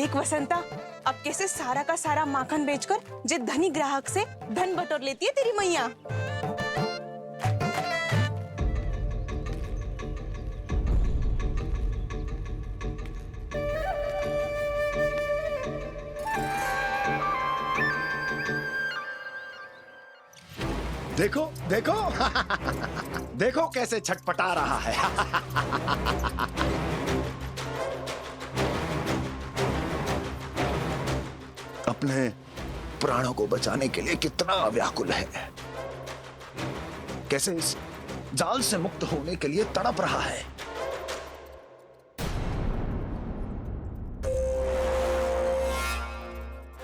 देख वसंता, अब कैसे सारा का सारा माखन बेचकर जे धनी ग्राहक से धन बटोर लेती है तेरी मैया। देखो देखो देखो कैसे छटपटा रहा है। अपने प्राणों को बचाने के लिए कितना व्याकुल है, कैसे इस जाल से मुक्त होने के लिए तड़प रहा है।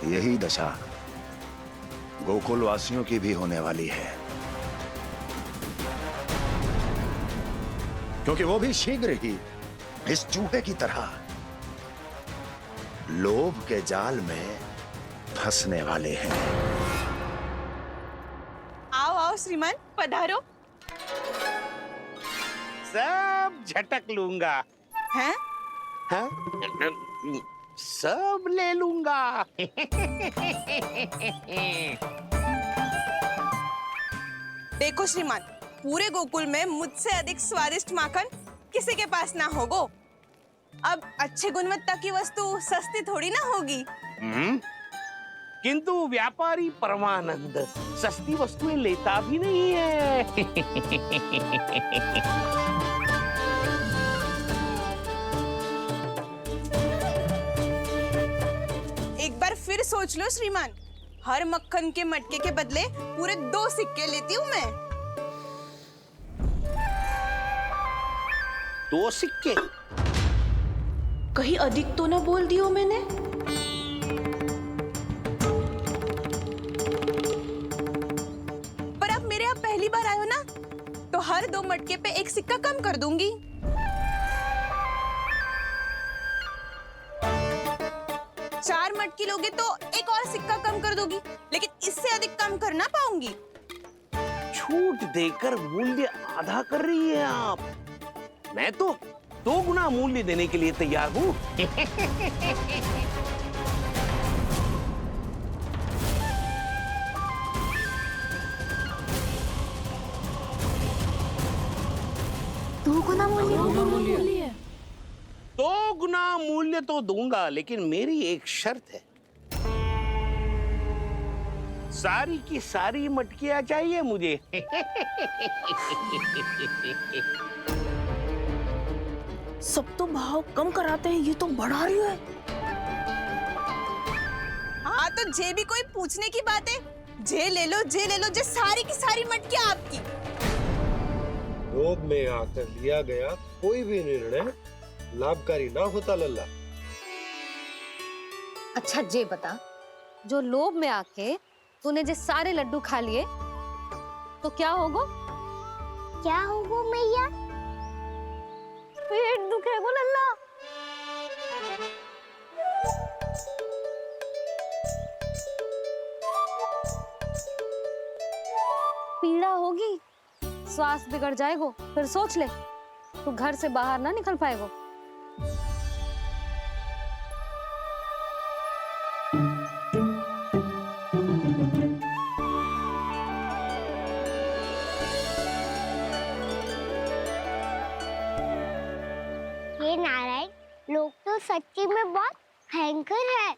यही दशा गोकुल वासियों की भी होने वाली है, क्योंकि वो भी शीघ्र ही इस चूहे की तरह लोभ के जाल में फंसने वाले हैं। आओ आओ श्रीमान, पधारो। सब झटक लूंगा। हैं? हाँ? सब ले लूंगा। देखो श्रीमान, पूरे गोकुल में मुझसे अधिक स्वादिष्ट माखन किसी के पास ना होगो। अब अच्छे गुणवत्ता की वस्तु सस्ती थोड़ी ना होगी। किंतु व्यापारी परमानंद सस्ती वस्तुएं लेता भी नहीं है। एक बार फिर सोच लो श्रीमान, हर मक्खन के मटके के बदले पूरे 2 सिक्के लेती हूँ मैं। 2 सिक्के? कहीं अधिक तो ना बोल दियो मैंने? पर आप मेरे यहाँ पहली बार आए हो ना, तो हर 2 मटके पे 1 सिक्का कम कर दूंगी। चार मटकी लोगे तो 1 और सिक्का कम कर दूंगी, लेकिन इससे अधिक कम कर ना पाऊंगी। छूट देकर मूल्य आधा कर रही है आप। मैं तो 2 गुना मूल्य देने के लिए तैयार हूँ। दो गुना मूल्य? 2 गुना मूल्य तो दूंगा, लेकिन मेरी एक शर्त है। सारी की सारी मटकियां चाहिए मुझे। सब तो भाव कम कराते हैं, ये तो बढ़ा रही है। हाँ तो जे भी कोई पूछने की बात है, जे ले लो, जे सारी की सारी मटकियां आपकी। लोभ में आकर लिया गया कोई भी निर्णय लाभकारी ना होता लल्ला। अच्छा जे बता, जो लोभ में आके तूने जे सारे लड्डू खा लिए तो क्या होगो? क्या होगा मैया? पेट दुखेगो लल्ला। पीड़ा होगी, स्वास्थ्य बिगड़ जाएगो, फिर सोच ले, तू घर से बाहर ना निकल पाएगो। ये नारायण, लोग तो सच्ची में बहुत भयंकर है।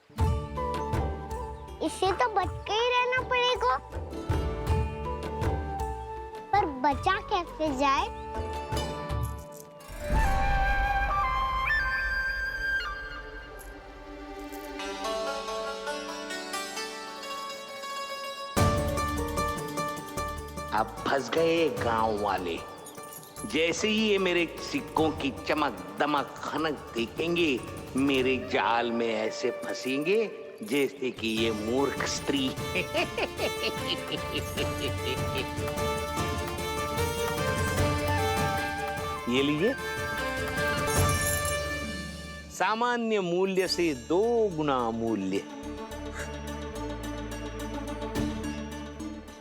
इससे तो बच के ही रहना पड़ेगा। पर बचा कैसे जाए? अब फंस गए गांव वाले। जैसे ही ये मेरे सिक्कों की चमक दमक खनक देखेंगे, मेरे जाल में ऐसे फंसेंगे जैसे कि ये मूर्ख स्त्री। ये लीजिए, सामान्य मूल्य से 2 गुना मूल्य।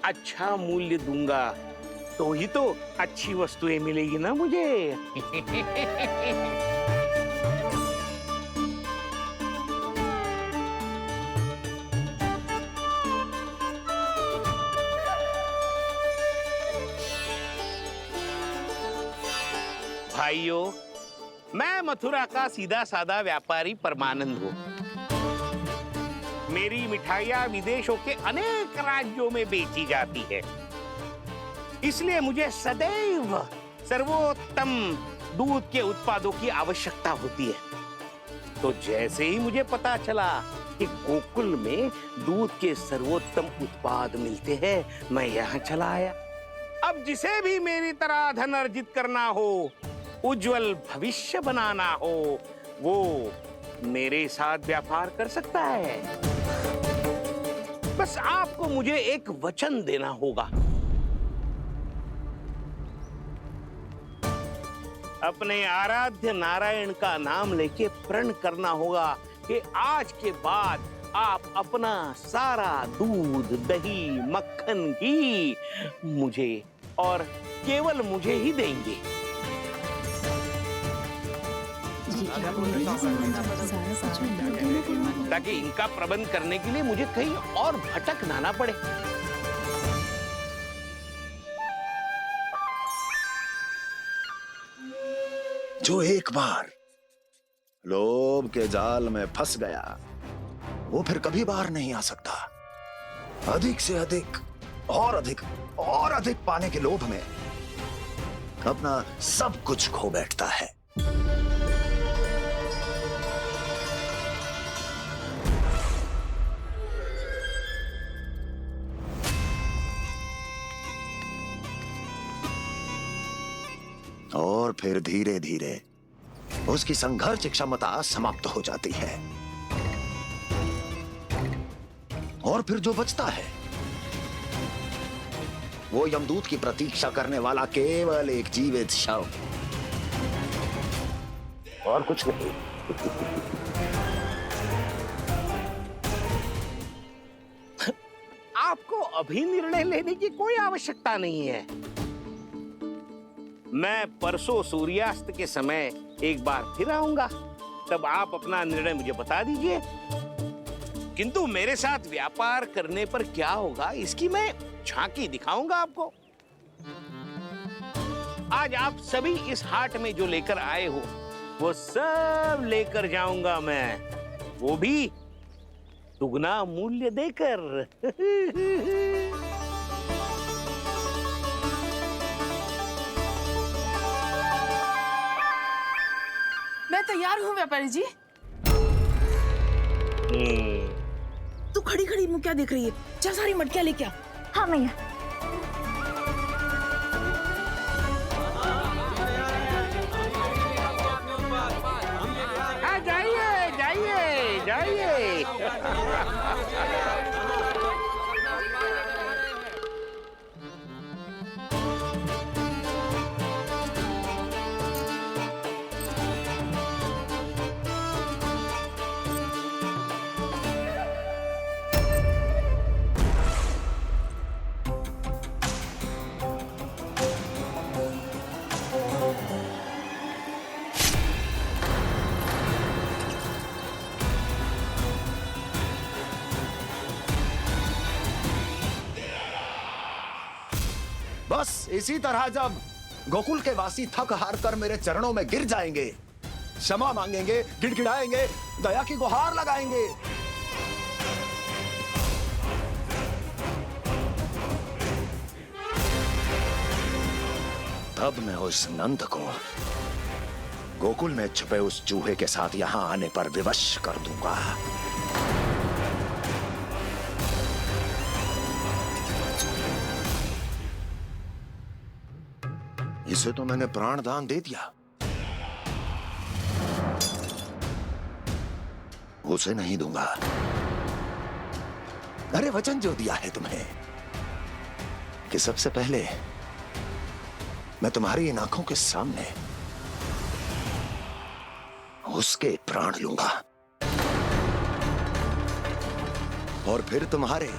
अच्छा मूल्य दूंगा तो ही तो अच्छी वस्तुएं मिलेगी ना मुझे। भाइयों, मैं मथुरा का सीधा साधा व्यापारी परमानंद हूँ। मेरी मिठाइयाँ विदेशों के अनेक राज्यों में बेची जाती है, इसलिए मुझे सदैव सर्वोत्तम दूध के उत्पादों की आवश्यकता होती है। तो जैसे ही मुझे पता चला कि गोकुल में दूध के सर्वोत्तम उत्पाद मिलते हैं, मैं यहाँ चला आया। अब जिसे भी मेरी तरह धन अर्जित करना हो, उज्जवल भविष्य बनाना हो, वो मेरे साथ व्यापार कर सकता है। बस आपको मुझे एक वचन देना होगा। अपने आराध्य नारायण का नाम लेके प्रण करना होगा कि आज के बाद आप अपना सारा दूध, दही, मक्खन, घी मुझे और केवल मुझे ही देंगे। ताकि इनका प्रबंध करने के लिए मुझे कहीं और भटकना ना पड़े। जो एक बार लोभ के जाल में फंस गया, वो फिर कभी बाहर नहीं आ सकता। अधिक से अधिक और अधिक और अधिक पाने के लोभ में अपना सब कुछ खो बैठता है। और फिर धीरे धीरे उसकी संघर्ष क्षमता समाप्त हो जाती है, और फिर जो बचता है वो यमदूत की प्रतीक्षा करने वाला केवल एक जीवित शव, और कुछ नहीं। आपको अभी निर्णय लेने की कोई आवश्यकता नहीं है। मैं परसों सूर्यास्त के समय एक बार फिर आऊंगा, तब आप अपना निर्णय मुझे बता दीजिए। किंतु मेरे साथ व्यापार करने पर क्या होगा, इसकी मैं झांकी दिखाऊंगा आपको। आज आप सभी इस हाट में जो लेकर आए हो, वो सब लेकर जाऊंगा मैं, वो भी दुगना मूल्य देकर। मैं तैयार हूँ व्यापारी जी। तू खड़ी खड़ी मुँह क्या देख रही है? जा सारी मटकियाँ लेके आ। हाँ मैया। जाइए जाइए जाइए। बस इसी तरह जब गोकुल के वासी थक हार कर मेरे चरणों में गिर जाएंगे, क्षमा मांगेंगे, गिड़गिड़ाएंगे, दया की गुहार लगाएंगे, तब मैं उस नंद को गोकुल में छुपे उस चूहे के साथ यहां आने पर विवश कर दूंगा। इसे तो मैंने प्राण दान दे दिया, उसे नहीं दूंगा। अरे वचन जो दिया है तुम्हें कि सबसे पहले मैं तुम्हारी इन आंखों के सामने उसके प्राण लूंगा, और फिर तुम्हारे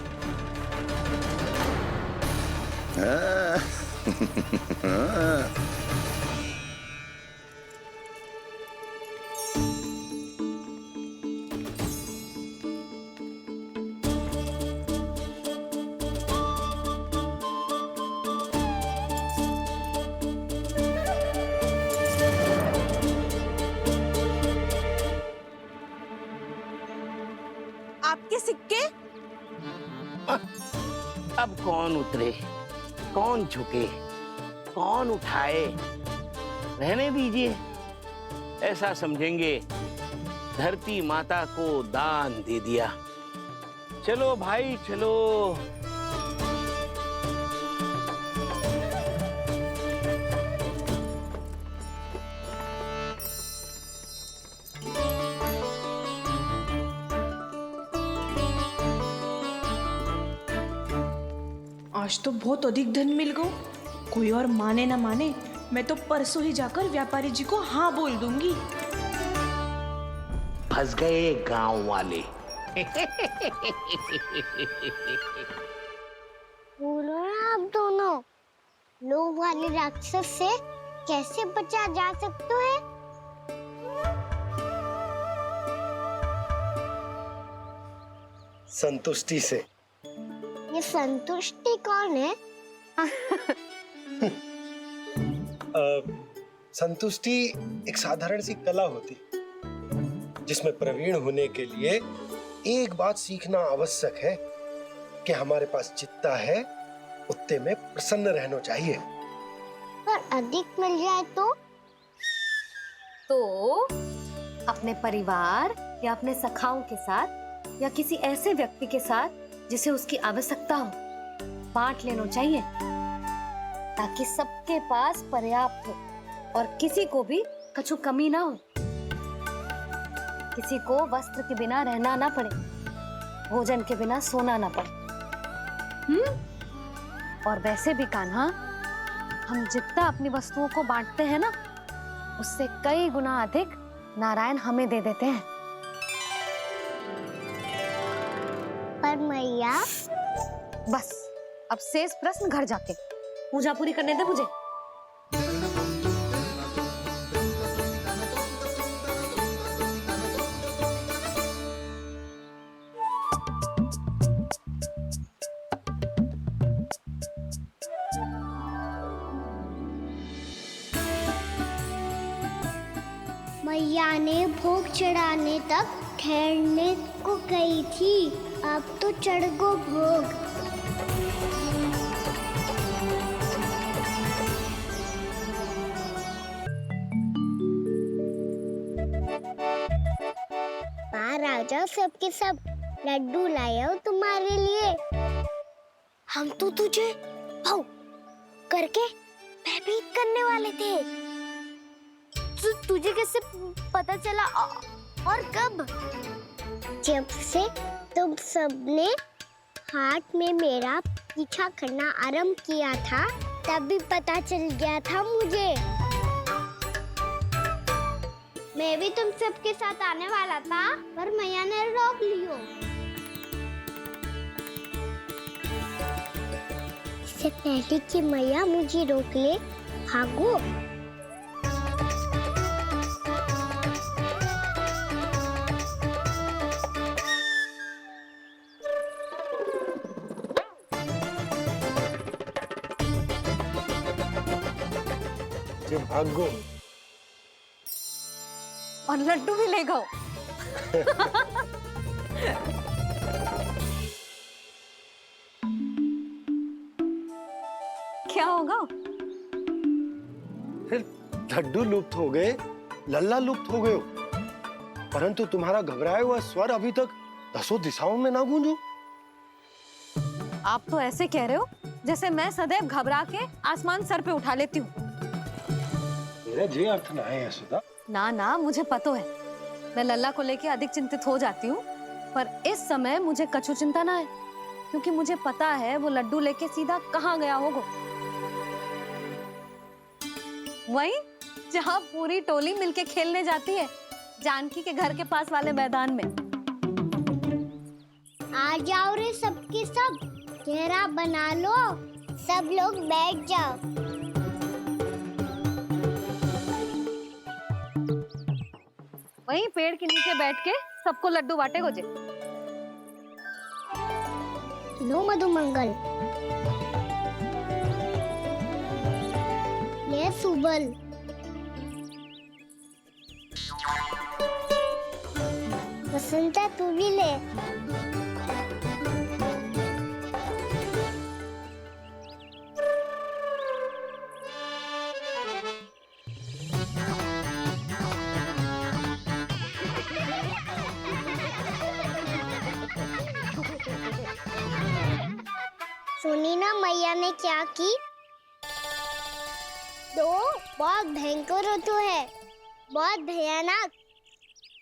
कौन उतरे, कौन झुके, कौन उठाए, रहने दीजिए। ऐसा समझेंगे धरती माता को दान दे दिया। चलो भाई चलो। आज तो बहुत अधिक धन मिल गो। कोई और माने ना माने, मैं तो परसों ही जाकर व्यापारी जी को हाँ बोल दूंगी। फंस गए गांव वाले। बोलो ना आप दोनों, लोभ वाले राक्षस से कैसे बचा जा सकते है? संतुष्टि से। ये संतुष्टि कौन है? संतुष्टि एक साधारण सी कला होती जिसमें प्रवीण होने के लिए एक बात सीखना आवश्यक है कि हमारे पास जितना है उतने में प्रसन्न रहना चाहिए। पर अधिक मिल जाए तो अपने परिवार या अपने सखाओं के साथ या किसी ऐसे व्यक्ति के साथ जिसे उसकी आवश्यकता हो, बांट लेना चाहिए ताकि सबके पास पर्याप्त हो और किसी को भी कछु कमी ना हो, किसी को वस्त्र के बिना रहना ना पड़े, भोजन के बिना सोना ना पड़े। और वैसे भी कान्हा, हम जितना अपनी वस्तुओं को बांटते हैं ना, उससे कई गुना अधिक नारायण हमें दे देते हैं। पर मैया, बस अब शेष प्रश्न घर जाके पूजा पूरी करने दे मुझे। मैया ने भोग चढ़ाने तक ठहरने को कही थी, अब तो चढ़ गो भोग। राजा सबके सब लड्डू लाया हूँ तुम्हारे लिए। हम तो तुझे भाव करके भयभीत करने वाले थे। तुझे कैसे पता चला और कब? जब से तुम सबने हाथ में मेरा पीछा करना आरंभ किया था, तभी पता चल गया था मुझे। मैं भी तुम सबके साथ आने वाला था, पर मैया ने रोक लियो। इससे पहले कि मैया मुझे रोक ले, भागो। भागो और लड्डू भी ले गो। क्या होगा? फिर लड्डू लुप्त हो गए, लल्ला लुप्त हो गए, परंतु तुम्हारा घबराया हुआ स्वर अभी तक 10 दिशाओं में ना गूंजो। आप तो ऐसे कह रहे हो जैसे मैं सदैव घबरा के आसमान सर पे उठा लेती हूँ। मेरा जे अर्थ ना है यशोदा। ना ना, मुझे पता है, मैं लल्ला को लेके अधिक चिंतित हो जाती हूँ, पर इस समय मुझे कछु चिंता ना है, क्योंकि मुझे पता है वो लड्डू लेके सीधा कहाँ गया होगा। वहीं जहाँ पूरी टोली मिलके खेलने जाती है, जानकी के घर के पास वाले मैदान में। आ जाओ रे सबके सब, घेरा बना लो, सब लोग बैठ जाओ। वहीं पेड़ के नीचे बैठ के सबको लड्डू बांटे गोजे। लो मधुमंगल, ये सुबल, वसंता तू भी ले। सुनी ना मैया ने क्या की? तो बहुत भयंकर ऋतु है, बहुत भयानक।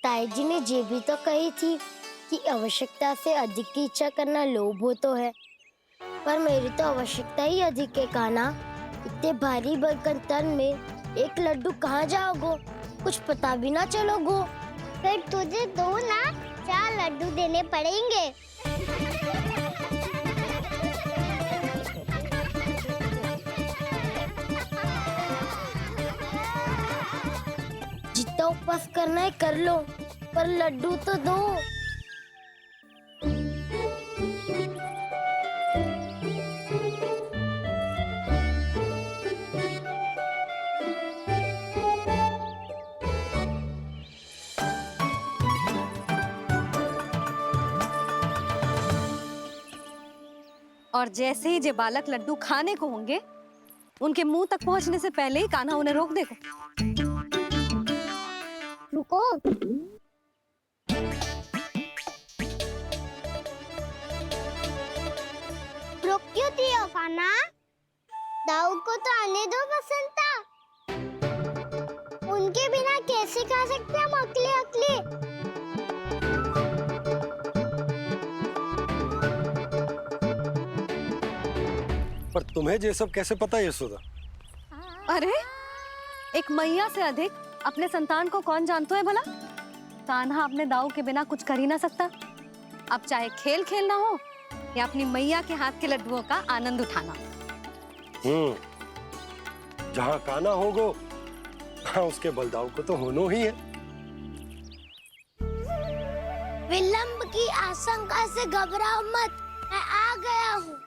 ताई जी ने ये भी तो कही थी कि आवश्यकता से अधिक की इच्छा करना लोभ हो तो है, पर मेरी तो आवश्यकता ही अधिक है कान्हा। इतने भारी बर्तन तन में एक लड्डू कहाँ जाओगो, कुछ पता भी ना चलोगो। फिर तुझे 2 ना 4 लड्डू देने पड़ेंगे। जितना उपवास करना है कर लो, पर लड्डू तो दो। और जैसे ही जे बालक लड्डू खाने को होंगे, उनके मुंह तक पहुंचने से पहले ही कान्हा उन्हें रोक देगा। रुको। रुक क्यों दियो कान्हा? दाऊद को तो आने दो बसंता। उनके बिना कैसे खा सकते हम अकेले अकेले? पर तुम्हें ये सब कैसे पता है यशोदा? अरे, एक मैया से अधिक अपने संतान को कौन जानता है भला? कान्हा अपने दाऊ के बिना कुछ कर ही ना सकता। अब चाहे खेल खेलना हो या अपनी मैया के हाथ के लड्डुओं का आनंद उठाना। जहाँ कान्हा होगो, हाँ उसके बलदाऊ को तो होनो ही है। विलंब की आशंका से घबराओ मत, मैं आ गया हूँ।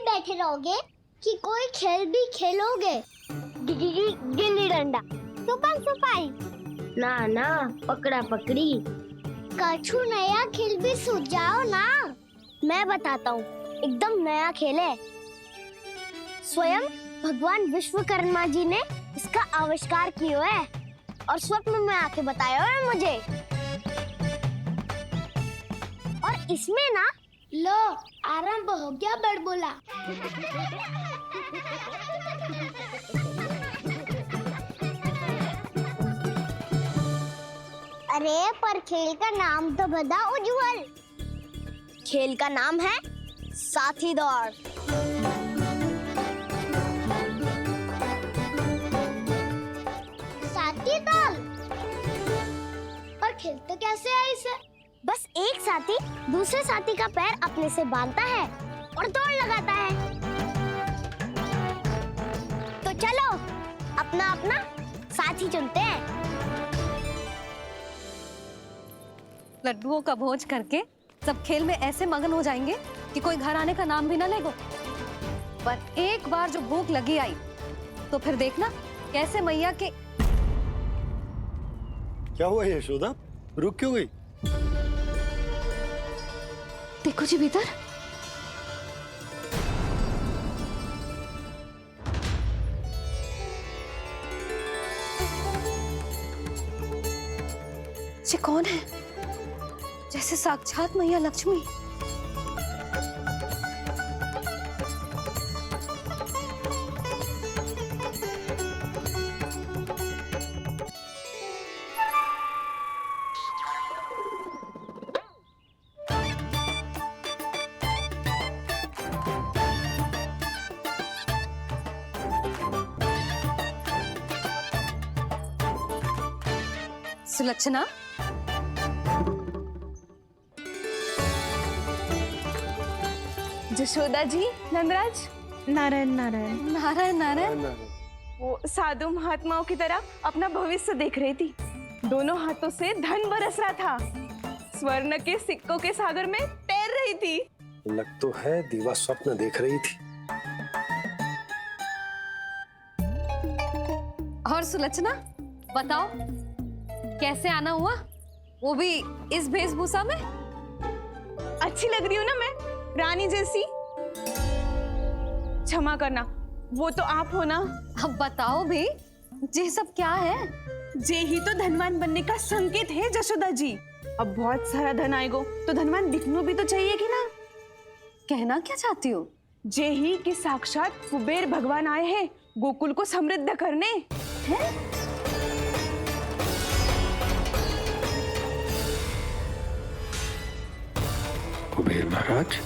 बैठे रहोगे कि कोई खेल भी खेलोगे? गिल्ली डंडा, छुपन छुपाई, ना ना पकड़ा पकड़ी, कछु नया खेल भी सुझाओ ना। मैं बताता हूँ, एकदम नया खेल है। स्वयं भगवान विश्वकर्मा जी ने इसका आविष्कार किया है और स्वप्न में आके बताया है मुझे। और इसमें ना लो आरंभ हो गया बड़बोला। अरे पर खेल का नाम तो बता उज्जवल। खेल का नाम है साथी दौड़। साथी दौड़? पर खेलते कैसे है इसे? बस एक साथी दूसरे साथी का पैर अपने से बांधता है और दौड़ लगाता है। तो चलो अपना अपना साथी चुनते हैं। लड्डुओं का भोज करके सब खेल में ऐसे मगन हो जाएंगे कि कोई घर आने का नाम भी ना लेगो। पर एक बार जो भूख लगी आई तो फिर देखना कैसे मैया के। क्या हुआ यशोदा, रुक क्यों गई? देखो जी भीतर। ये कौन है? जैसे साक्षात मैया लक्ष्मी। सुलक्षणा, जशोदा जी, नंदराज। नारायण नारायण। नारायण नारायण। वो साधु महात्माओं की तरह अपना भविष्य देख रही थी। दोनों हाथों से धन बरस रहा था, स्वर्ण के सिक्कों के सागर में तैर रही थी। लग तो है दीवा स्वप्न देख रही थी। और सुलक्षणा, बताओ कैसे आना हुआ, वो भी इस वेशभूषा में? अच्छी लग रही हूँ ना मैं, रानी जैसी? क्षमा करना, वो तो आप हो ना। अब बताओ भी, ये सब क्या है? जे ही तो धनवान बनने का संकेत है जशोदा जी। अब बहुत सारा धन आएगा तो धनवान दिखना भी तो चाहिए कि ना। कहना क्या चाहती हो? जे ही कि साक्षात कुबेर भगवान आए हैं गोकुल को समृद्ध करने। हैं? कुबेर महाराज